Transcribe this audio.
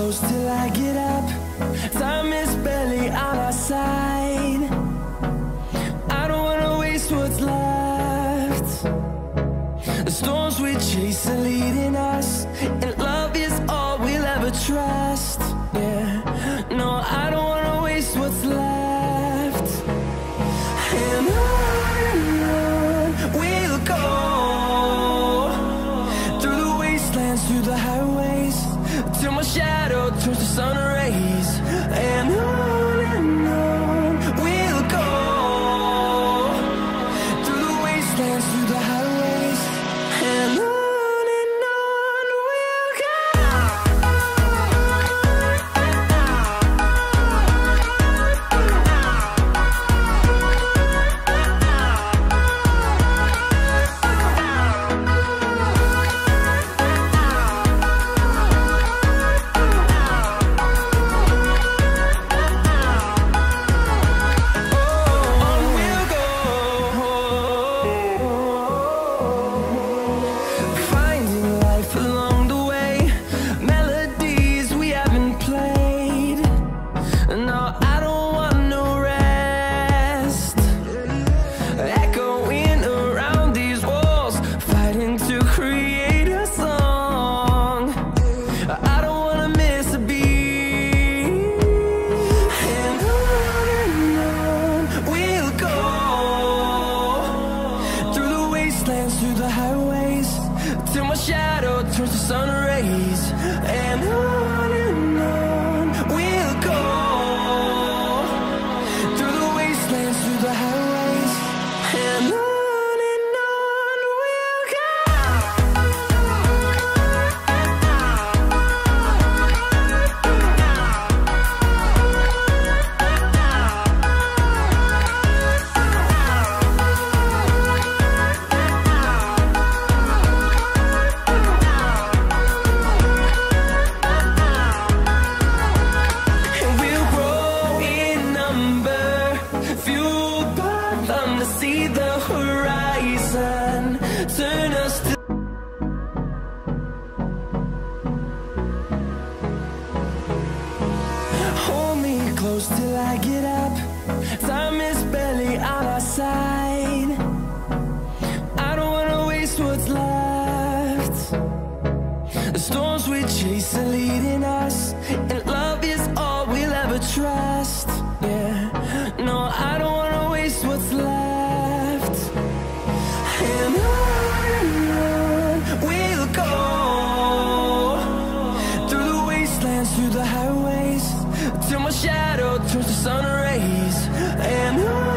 close till I get up. Time is barely on our side. I don't wanna waste what's left. The storms we chase are leading us, and love is all we'll ever trust. Yeah, no, I don't wanna waste what's left. And on we'll go, through the wastelands, through the highways, till my shadow turns to sun rays. And on we'll go, through the wastelands, through the highways, and on we'll go. Through the highways, till my shadow turns to sun rays. And on we'll go, through the wastelands, through the highways, and on we'll go. See the horizon, turn us to hold me close till I get up. Time is barely on our side. I don't wanna waste what's left. The storms we chase are leading us, and love is all we'll ever trust. Yeah, no, I don't wanna waste what's left. And on we'll go, through the wastelands, through the highways, till my shadow turns to sun rays. And on